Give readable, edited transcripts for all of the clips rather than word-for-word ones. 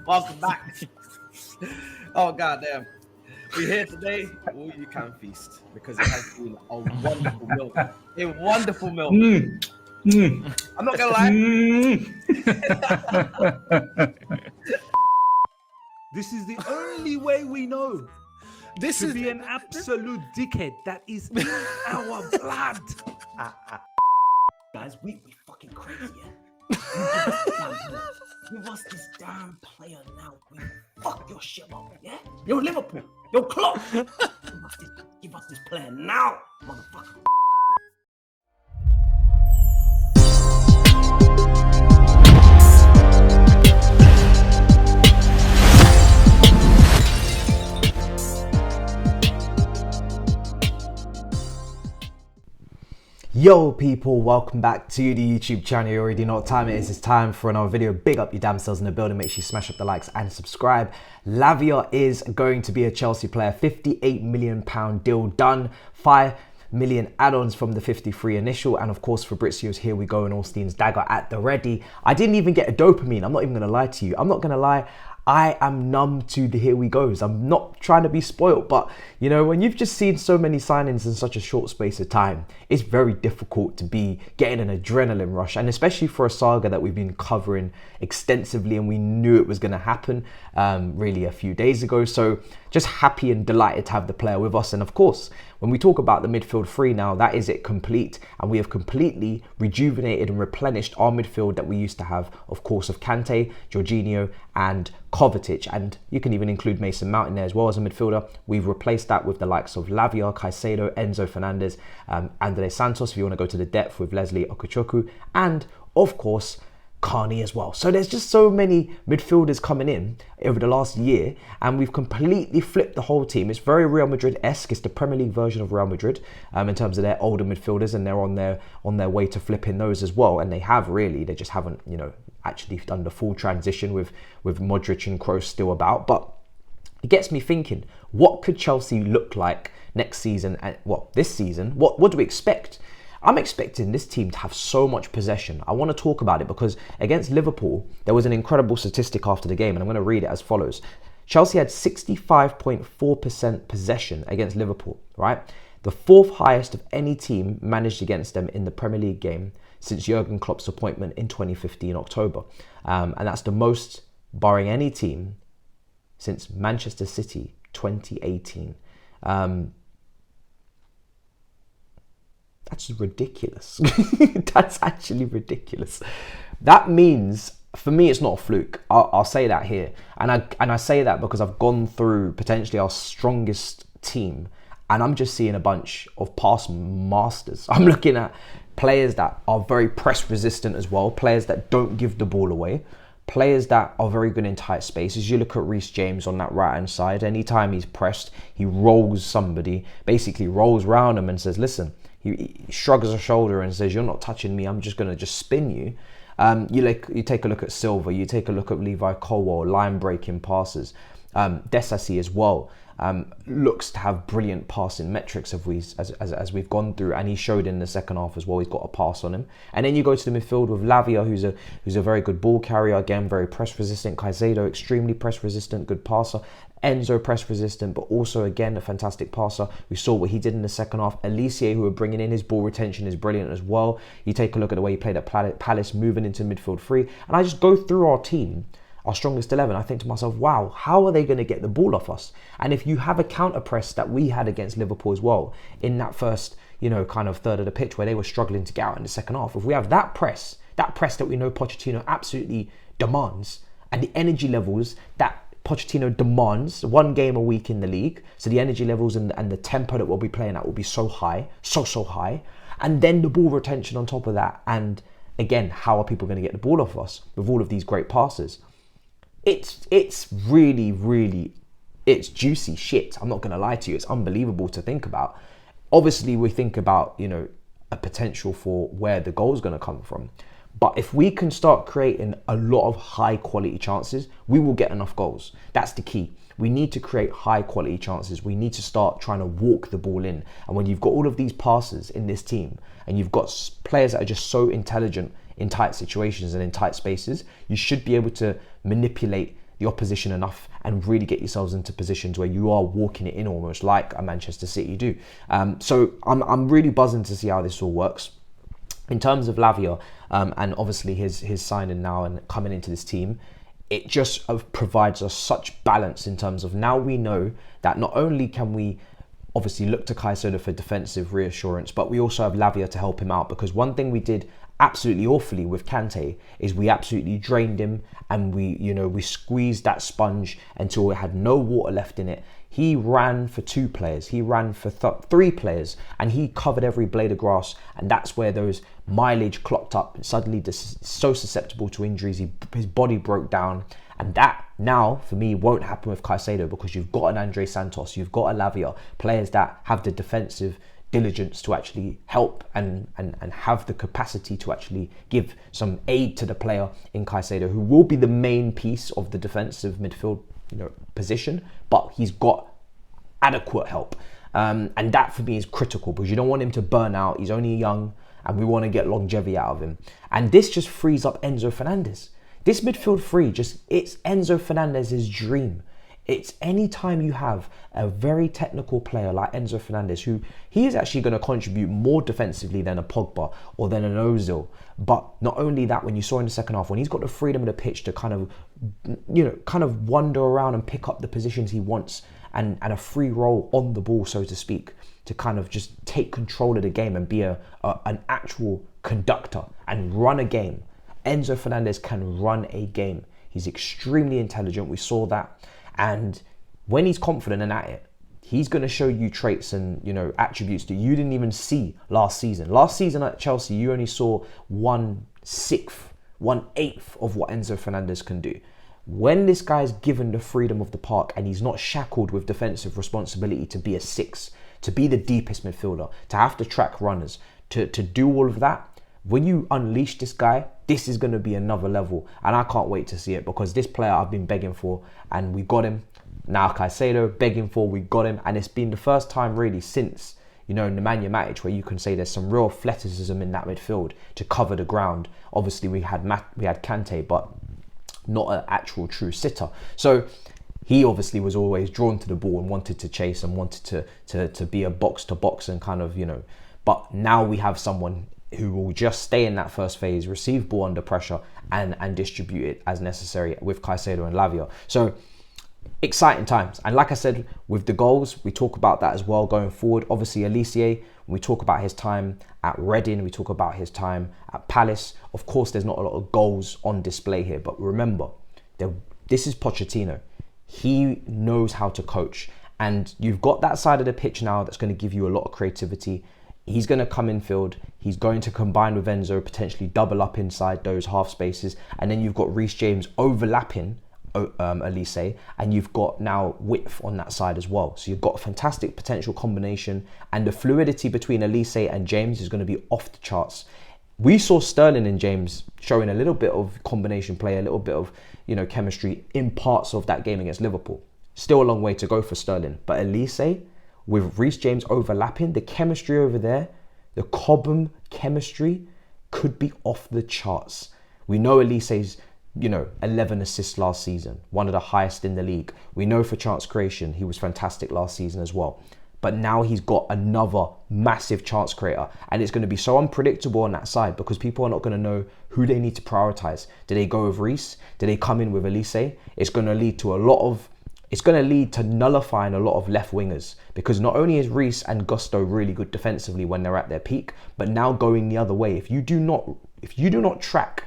Welcome back. Oh goddamn. We're here today. All you can feast because it has been a wonderful meal. A wonderful meal. I'm not gonna lie. This is the only way we know This to is be an absolute dickhead. That is in our blood. Guys, we fucking crazy, yeah? Give us this damn player now. We fuck your shit up, yeah? Yo, Liverpool. Yo, Klopp. Give us this player now, motherfucker. Yo people, welcome back to the YouTube channel. You already know what time it is. It's time for another video. Big up your damn selves in the building. Make sure you smash up the likes and subscribe. Lavia is going to be a Chelsea player. £58 million deal done. 5 million add-ons from the 53 initial, and of course Fabrizio's Here We Go and Orstein's Dagger at the ready. I didn't even get a dopamine. I'm not even gonna lie to you. I'm not gonna lie. I am numb to the Here We Goes. I'm not trying to be spoiled, but you know, when you've just seen so many signings in such a short space of time, it's very difficult to be getting an adrenaline rush, and especially for a saga that we've been covering extensively and we knew it was going to happen really a few days ago. So just happy and delighted to have the player with us. And of course, when we talk about the midfield three now, that is it complete, and we have completely rejuvenated and replenished our midfield that we used to have, of course, of Kante, Jorginho and Kovacic, and you can even include Mason Mount in there as well as a midfielder. We've replaced that with the likes of Lavia, Caicedo, Enzo Fernandez, Andre Santos if you want to go to the depth, with Leslie Okachoku, and of course Carney as well. So there's just so many midfielders coming in over the last year, and we've completely flipped the whole team. It's very Real Madrid-esque. It's the Premier League version of Real Madrid in terms of their older midfielders, and they're on their way to flipping those as well. And they have really, they just haven't, you know, actually done the full transition with Modric and Kroos still about. But it gets me thinking, what could Chelsea look like next season and this season? What do we expect? I'm expecting this team to have so much possession. I want to talk about it because against Liverpool, there was an incredible statistic after the game, and I'm going to read it as follows. Chelsea had 65.4% possession against Liverpool, right? The fourth highest of any team managed against them in the Premier League game since Jurgen Klopp's appointment in 2015 October. And that's the most, barring any team, since Manchester City 2018. That's ridiculous. That's actually ridiculous. That means, for me, it's not a fluke. I'll say that here. And I say that because I've gone through potentially our strongest team, and I'm just seeing a bunch of pass masters. I'm looking at players that are very press resistant as well, players that don't give the ball away, players that are very good in tight spaces. You look at Reece James on that right-hand side. Anytime he's pressed, he rolls somebody, basically rolls around him and says, listen, he shrugs a shoulder and says, you're not touching me, I'm just going to just spin you. You take a look at Silva, you take a look at Levi Colwill, line-breaking passes. Desassi as well looks to have brilliant passing metrics as we've gone through, and he showed in the second half as well. He's got a pass on him. And then you go to the midfield with Lavia, who's a very good ball carrier, again very press resistant. Caicedo, extremely press resistant, good passer. Enzo, press resistant, but also again a fantastic passer. We saw what he did in the second half. Olise, who are bringing in, his ball retention is brilliant as well. You take a look at the way he played at Palace, moving into midfield three, and I just go through our team, our strongest 11. I think to myself, wow, how are they going to get the ball off us? And if you have a counter press that we had against Liverpool as well in that first, you know, kind of third of the pitch where they were struggling to get out in the second half, if we have that press that we know Pochettino absolutely demands, and the energy levels that Pochettino demands, one game a week in the league, so the energy levels and the tempo that we'll be playing at will be so high, so high, and then the ball retention on top of that, and again, how are people going to get the ball off us with all of these great passes? It's really, it's juicy shit. I'm not going to lie to you. It's unbelievable to think about. Obviously, we think about, you know, a potential for where the goal is going to come from. But if we can start creating a lot of high quality chances, we will get enough goals. That's the key. We need to create high quality chances. We need to start trying to walk the ball in. And when you've got all of these passes in this team, and you've got players that are just so intelligent in tight situations and in tight spaces, you should be able to manipulate the opposition enough and really get yourselves into positions where you are walking it in almost like a Manchester City do. So I'm really buzzing to see how this all works. In terms of Lavia, and obviously his signing now and coming into this team, it just provides us such balance in terms of now we know that not only can we obviously look to Caicedo for defensive reassurance, but we also have Lavia to help him out, because one thing we did absolutely awfully with Kante is we absolutely drained him, and we squeezed that sponge until it had no water left in it. He ran for 2 players, he ran for 3 players, and he covered every blade of grass, and that's where those mileage clocked up. Suddenly so susceptible to injuries, his body broke down, and that now for me won't happen with Caicedo, because you've got an Andre Santos, you've got a Lavia, players that have the defensive diligence to actually help and have the capacity to actually give some aid to the player in Caicedo, who will be the main piece of the defensive midfield position, but he's got adequate help, and that for me is critical, because you don't want him to burn out. He's only young and we want to get longevity out of him, and this just frees up Enzo Fernandez. This midfield three, it's Enzo Fernandez's dream. It's any time you have a very technical player like Enzo Fernandez, who he is actually going to contribute more defensively than a Pogba or than an Ozil. But not only that, when you saw in the second half, when he's got the freedom of the pitch to kind of wander around and pick up the positions he wants, and a free role on the ball, so to speak, to kind of just take control of the game and be an actual conductor and run a game. Enzo Fernandez can run a game. He's extremely intelligent. We saw that. And when he's confident and at it, he's going to show you traits and attributes that you didn't even see last season. Last season at Chelsea, you only saw 1/6, 1/8 of what Enzo Fernandez can do. When this guy's given the freedom of the park and he's not shackled with defensive responsibility to be a 6, to be the deepest midfielder, to have to track runners, to do all of that, when you unleash this guy, this is going to be another level. And I can't wait to see it, because this player I've been begging for and we got him. Now Caicedo, begging for, we got him. And it's been the first time really since, Nemanja Matic, where you can say there's some real athleticism in that midfield to cover the ground. Obviously we had Kante, but not an actual true sitter. So he obviously was always drawn to the ball and wanted to chase and wanted to be a box to box and kind of, but now we have someone who will just stay in that first phase, receive ball under pressure and distribute it as necessary with Caicedo and Lavia. So exciting times. And like I said, with the goals, we talk about that as well going forward. Obviously, Olise, when we talk about his time at Reading, we talk about his time at Palace. Of course, there's not a lot of goals on display here, but remember, this is Pochettino. He knows how to coach. And you've got that side of the pitch now that's going to give you a lot of creativity. He's going to come infield. He's going to combine with Enzo, potentially double up inside those half spaces. And then you've got Reece James overlapping Olise, and you've got now width on that side as well. So you've got a fantastic potential combination, and the fluidity between Olise and James is going to be off the charts. We saw Sterling and James showing a little bit of combination play, a little bit of chemistry in parts of that game against Liverpool. Still a long way to go for Sterling, but Olise with Reece James overlapping, the chemistry over there, the Cobham chemistry could be off the charts. We know Olise's 11 assists last season, one of the highest in the league. We know for chance creation, he was fantastic last season as well. But now he's got another massive chance creator, and it's going to be so unpredictable on that side, because people are not going to know who they need to prioritize. Do they go with Reece? Do they come in with Olise? It's going to lead to nullifying a lot of left wingers, because not only is Reece and Gusto really good defensively when they're at their peak, but now going the other way, if you do not track,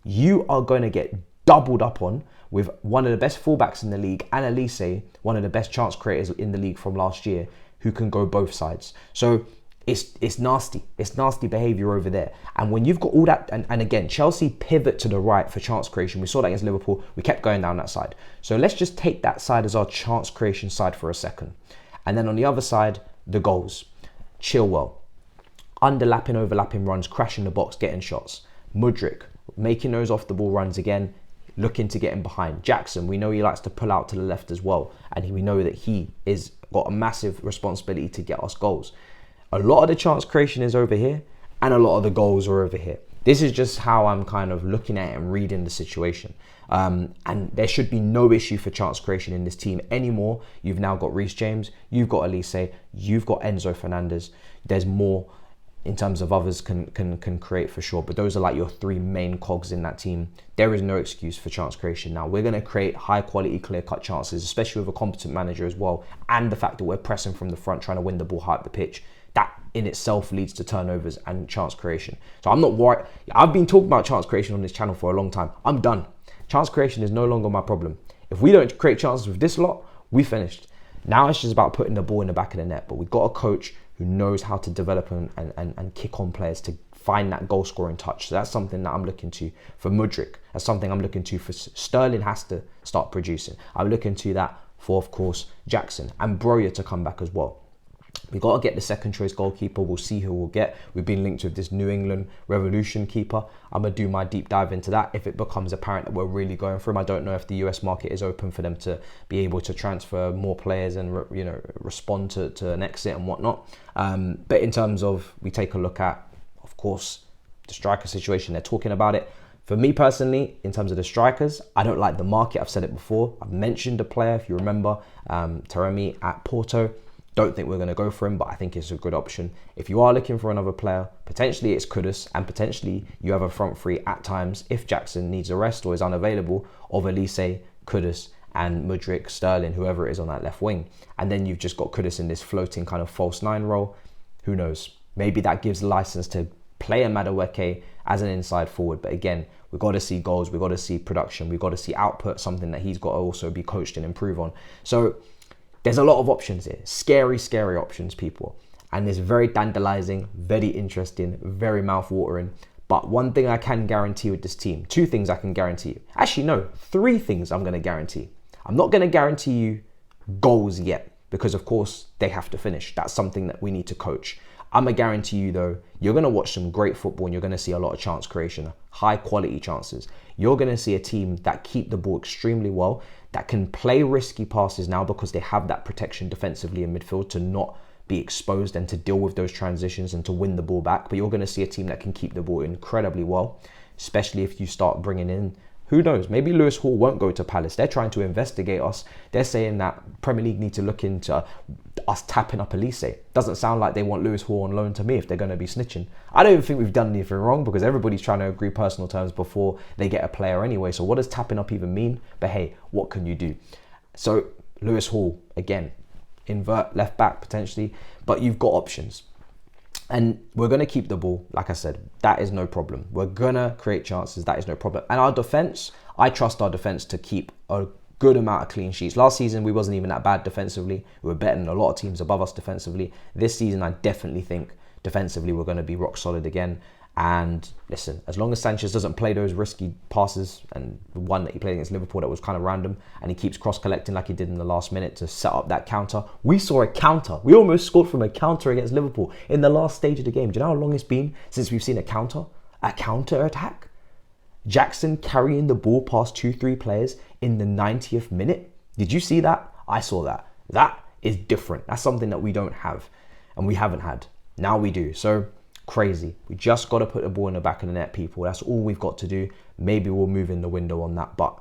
you are going to get doubled up on with one of the best fullbacks in the league and Olise, one of the best chance creators in the league from last year, who can go both sides. So it's nasty. It's nasty behaviour over there. And when you've got all that, and again, Chelsea pivot to the right for chance creation. We saw that against Liverpool. We kept going down that side. So let's just take that side as our chance creation side for a second. And then on the other side, the goals. Chilwell, underlapping, overlapping runs, crashing the box, getting shots. Mudryk, making those off the ball runs again, looking to get in behind. Jackson, we know he likes to pull out to the left as well. And we know that he is got a massive responsibility to get us goals. A lot of the chance creation is over here, and a lot of the goals are over here. This is just how I'm kind of looking at it and reading the situation. And there should be no issue for chance creation in this team anymore. You've now got Reece James, you've got Olise, you've got Enzo Fernandez. There's more in terms of others can create for sure, but those are like your three main cogs in that team. There is no excuse for chance creation now. We're going to create high quality, clear cut chances, especially with a competent manager as well, and the fact that we're pressing from the front, trying to win the ball high up the pitch. That in itself leads to turnovers and chance creation. So I'm not worried. I've been talking about chance creation on this channel for a long time. I'm done. Chance creation is no longer my problem. If we don't create chances with this lot, we finished. Now it's just about putting the ball in the back of the net. But we've got a coach who knows how to develop and kick on players to find that goal scoring touch. So that's something that I'm looking to for Mudryk. That's something I'm looking to for Sterling. Has to start producing. I'm looking to that for, of course, Jackson and Broja to come back as well. We got to get the second choice goalkeeper. We'll see who we'll get. We've been linked with this New England Revolution keeper. I'm going to do my deep dive into that if it becomes apparent that we're really going for him. I don't know if the US market is open for them to be able to transfer more players and respond to an exit and whatnot. But in terms of, we take a look at, of course, the striker situation. They're talking about it. For me personally, in terms of the strikers, I don't like the market. I've said it before. I've mentioned a player, if you remember, Taremi at Porto. Don't think we're going to go for him, but I think it's a good option. If you are looking for another player, potentially it's Kudus, and potentially you have a front three at times if Jackson needs a rest or is unavailable, of Olise, Kudus, and Mudryk, Sterling, whoever it is on that left wing. And then you've just got Kudus in this floating kind of false nine role. Who knows? Maybe that gives license to play a Madueke as an inside forward. But again, we've got to see goals, we've got to see production, we've got to see output, something that he's got to also be coached and improve on. So there's a lot of options here. Scary, scary options, people. And it's very tantalizing, very interesting, very mouth-watering. But one thing I can guarantee with this team, two things I can guarantee you. Actually, no, three things I'm going to guarantee. I'm not going to guarantee you goals yet, because of course they have to finish. That's something that we need to coach. I'm going to guarantee you though, you're going to watch some great football and you're going to see a lot of chance creation, high quality chances. You're going to see a team that keep the ball extremely well, that can play risky passes now because they have that protection defensively in midfield to not be exposed and to deal with those transitions and to win the ball back. But you're going to see a team that can keep the ball incredibly well, especially if you start bringing in, who knows, maybe Lewis Hall won't go to Palace. They're trying to investigate us. They're saying that Premier League need to look into us tapping up Olise. Doesn't sound like they want Lewis Hall on loan to me if they're going to be snitching. I don't even think we've done anything wrong because everybody's trying to agree personal terms before they get a player anyway. So what does tapping up even mean? But hey, what can you do? So Lewis Hall, again, invert left back potentially, but you've got options. And we're going to keep the ball, like I said, that is no problem. We're going to create chances, that is no problem. And our defence, I trust our defence to keep a good amount of clean sheets. Last season, we wasn't even that bad defensively. We were better than a lot of teams above us defensively. This season, I definitely think defensively we're going to be rock solid again. And listen, as long as Sanchez doesn't play those risky passes, and the one that he played against Liverpool that was kind of random, and he keeps cross-collecting like he did in the last minute to set up that counter. We saw a counter. We almost scored from a counter against Liverpool in the last stage of the game. Do you know how long it's been since we've seen a counter attack? Jackson carrying the ball past 2-3 players in the 90th minute. Did you see that? I saw that. That is different. That's something that we don't have and we haven't had. Now we do. So crazy. We just got to put the ball in the back of the net, people. That's all we've got to do. Maybe we'll move in the window on that, but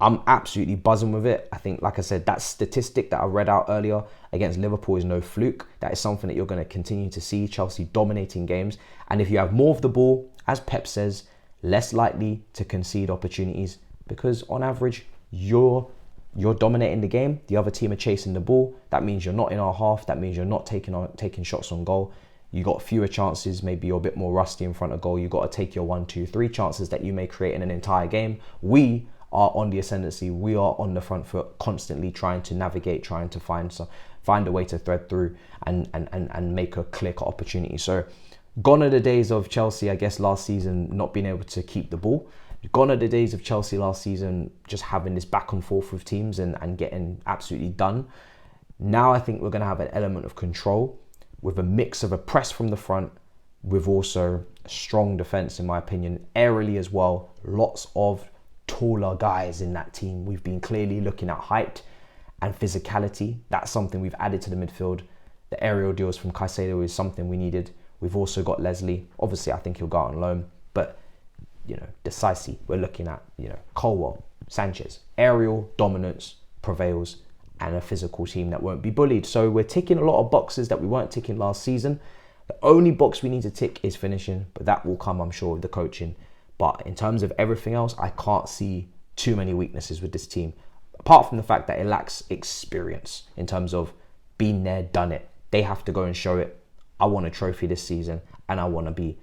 I'm absolutely buzzing with it. I think, like I said, that statistic that I read out earlier against Liverpool is no fluke. That is something that you're going to continue to see. Chelsea dominating games. And if you have more of the ball, as Pep says, less likely to concede opportunities, because on average, you're dominating the game. The other team are chasing the ball. That means you're not in our half. That means you're not taking shots on goal. You got fewer chances. Maybe you're a bit more rusty in front of goal. You got to take your 1, 2, 3 chances that you may create in an entire game. We are on the ascendancy. We are on the front foot, constantly trying to navigate, trying to find a way to thread through and make a clear-cut opportunity. So gone are the days of Chelsea, I guess, last season not being able to keep the ball. Gone are the days of Chelsea last season just having this back and forth with teams and getting absolutely done. Now I think we're going to have an element of control with a mix of a press from the front, with also strong defence, in my opinion, aerially as well. Lots of taller guys in that team. We've been clearly looking at height and physicality. That's something we've added to the midfield. The aerial deals from Caicedo is something we needed. We've also got Leslie. Obviously, I think he'll go out on loan, but decisive. We're looking at, Colwell, Sanchez. Aerial dominance prevails and a physical team that won't be bullied. So we're ticking a lot of boxes that we weren't ticking last season. The only box we need to tick is finishing, but that will come, I'm sure, with the coaching. But in terms of everything else, I can't see too many weaknesses with this team, apart from the fact that it lacks experience in terms of been there, done it. They have to go and show it. I want a trophy this season, and I want to be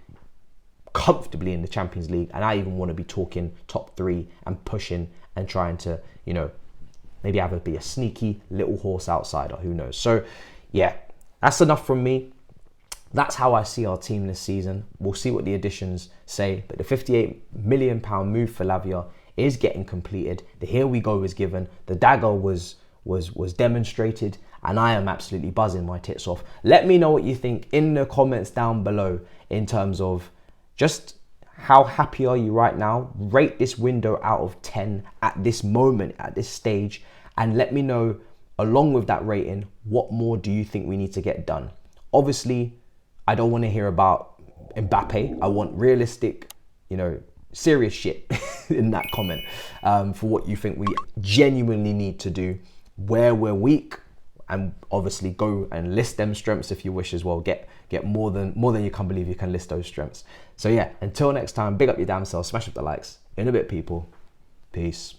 comfortably in the Champions League, and I even want to be talking top 3 and pushing and trying to, maybe be a sneaky little horse outsider, who knows. So yeah, that's enough from me. That's how I see our team this season. We'll see what the additions say, but the £58 million move for Lavia is getting completed. The here we go was given. The dagger was demonstrated, and I am absolutely buzzing my tits off. Let me know what you think in the comments down below in terms of just how happy are you right now? Rate this window out of 10 at this moment, at this stage, and let me know, along with that rating, what more do you think we need to get done? Obviously, I don't want to hear about Mbappe. I want realistic, serious shit in that comment for what you think we genuinely need to do, where we're weak, and obviously go and list them strengths if you wish as well. Get more than you can believe you can list those strengths. So yeah, until next time, big up your damn self, smash up the likes. In a bit, people. Peace.